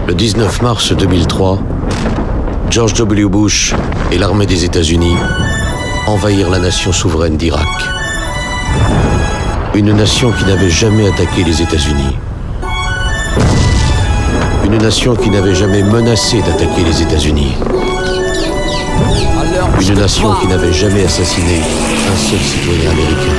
Le 19 mars 2003, George W. Bush et l'armée des États-Unis envahirent la nation souveraine d'Irak. Une nation qui n'avait jamais attaqué les États-Unis. Une nation qui n'avait jamais menacé d'attaquer les États-Unis. Une nation qui n'avait jamais assassiné un seul citoyen américain.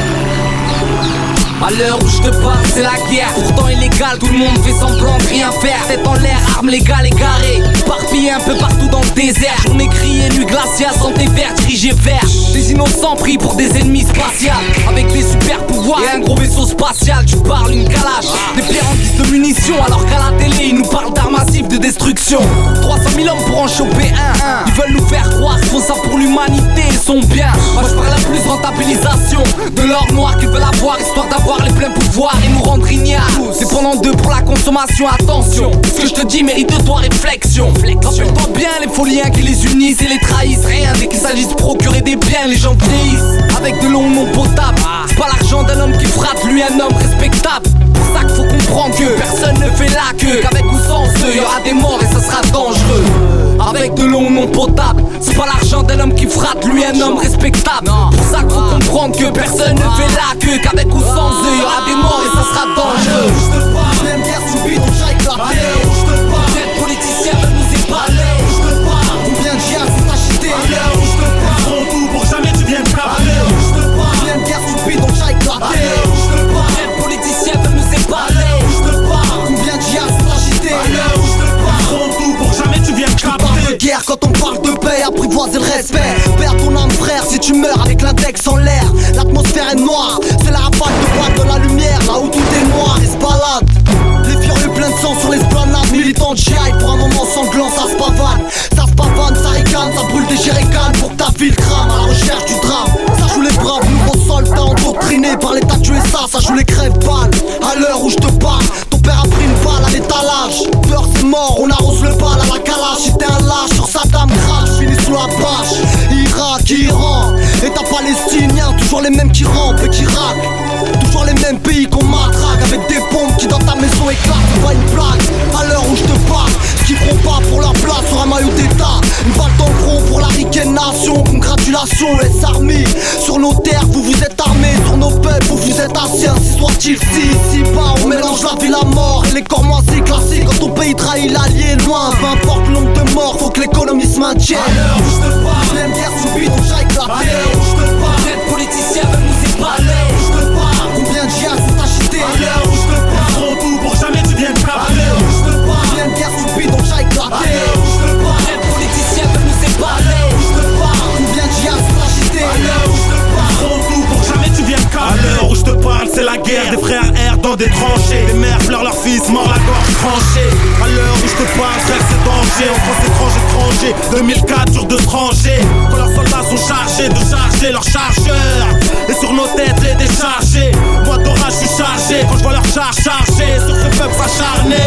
À l'heure où je te parle, c'est la guerre. Pourtant illégal, tout le monde fait semblant de rien faire. Tête en l'air, armes légales égarées, éparpillées un peu partout dans le désert. Journée criée, nuit glaciale, santé verte, dirigée vers des innocents pris pour des ennemis spatials. Avec des super pouvoirs et un gros vaisseau spatial. Tu parles une calache, des pierres en guise de munitions. Alors qu'à la télé, ils nous parlent d'armes massives de destruction. 300 000 hommes pour en choper un. Ils veulent nous faire croire qu'ils font ça pour l'humanité et son bien. Moi je parle à plus rentabilisation de l'or noir qu'ils veulent avoir, histoire d'avoir les pleins pouvoirs et nous rendre ignares. Dépendant d'eux pour la consommation, attention. Ce que je te dis mérite de toi réflexion. Rappelle-toi bien les foliens qui les unissent et les trahissent. Rien dès qu'il s'agit de procurer des biens, les gens vieillissent avec de l'eau non potable. C'est pas l'argent d'un homme qui frappe, lui un homme respectable. Pour ça qu'il faut comprendre que personne ne fait la queue, qu'avec ou sans eux, y aura des morts et ça sera dangereux. Avec de l'eau non potable, c'est pas l'argent d'un homme qui frappe, lui un homme respectable. Pour ça qu'il faut comprendre que personne ne fait la queue, qu'avec ou sans eux, y aura des morts et ça sera dangereux. Je te parle, même guerre subite, on t'a éclaté. Je te parle, les politiciens veulent nous épaler. Je te parle, combien de chiens sont achetés. Je te parle, Prends tout pour que jamais tu viennes frapper. je te parle, même guerre subite, on t'a éclaté. Je te parle, Les politiciens veulent nous épaler. je te parle, combien de chiens sont achetés. Je te parle, Prends tout pour que jamais tu viennes parle de frapper. guerre quand on parle de paix, apprivoiser le respect. Perds ton âme frère si tu meurs avec l'index en l'air. L'atmosphère est noire, c'est la rafale de boîte de la lumière. Là où tout est noir et se balade. Les furieux pleins de sang sur l'esplanade. Militants de GI pour un moment sanglant, ça se pavane. Ça se pavane, ça ricane, ça brûle des jerrycans pour que ta ville crame à la recherche du drame. Ça joue les braves, nouveaux soldats endoctrinés par l'état de tuer ça joue les crèves-balles. À l'heure où je te parle, ton père a pris une balle à l'étalage. Peur c'est mort, on arrose le bal à la calage. Si t'es un lâche, sur sa dame crache, finis sous la bâche. Irak, Iran, État palestinien, toujours les mêmes qui rampent et qui raquent. Toujours les mêmes pays qu'on matraque, avec des bombes qui dans ta maison éclatent. C'est pas une blague, à l'heure où je te parle, ce qu'ils feront pas pour leur place sur un maillot d'état. Une balle dans le front pour la ricaine nation. Congratulations US Army, sur nos terres vous vous êtes armés. Sur nos peuples vous vous êtes assis, ainsi soit-il. Si bas on mélange la vie, la mort et les corps moisis classiques. Quand ton pays trahit l'allié loin, peu importe le nombre de morts, faut que l'économie se maintienne. À l'heure où je te parle, même guerre subite, on t'a éclaté. Je te parle, Les politiciens veulent nous épaler. je te parle, combien de chiens sont achetés. À l'heure où je te parle, prends tout pour que jamais tu viennes frapper. Je te parle, même guerre subite, on t'a éclaté. Je te parle, Les politiciens veulent nous épaler. je te parle, combien de chiens sont achetés. Prends tout pour que jamais tu viennes frapper. À l'heure où je te parle, c'est la guerre. Des frères R dans des tranchées. Des mères pleurent leurs fils, morts la gorge tranchée. À l'heure où je te parle, frère, c'est danger. En France étranger, 2004, jour de se ranger. Quand leurs soldats sont chargés de charger leurs chargeurs. Et sur nos têtes, les décharger. Moi d'orage, je suis chargé. Quand je vois leur charge chargée sur ce peuple s'acharner.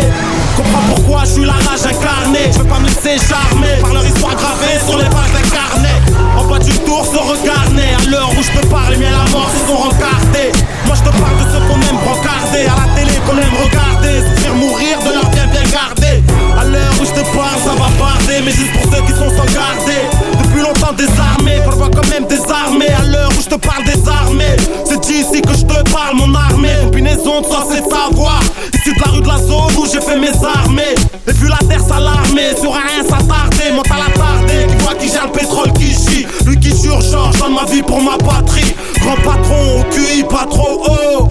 Comprends pourquoi je suis la rage incarnée. Je veux pas me laisser charmer par leur histoire gravée sur les pages d'un carnet. En bas du tour, se regarder. À l'heure où je te parle, les miens la mort se sont rencardés. Moi je te parle de ceux qu'on aime brancarder. À la télé qu'on aime regarder. Se faire mourir de leur bien garder. À l'heure où je te parle, ça va barder. Mais juste pour ceux qui sont sans garder. Depuis longtemps désarmés, qu'on voit quand même désarmés. À l'heure où je te parle des armées, c'est d'ici que je te parle, mon armée. Combinaison de sens et savoir. Issu de la rue de la zone où j'ai fait mes armées. Et vu la terre s'alarmer, sur rien s'attarder. Monte à la tardée, qui voit qui gère le pétrole qui chie. Lui qui jure, genre, je donne ma vie pour ma patrie. Grand patron au QI, pas trop haut.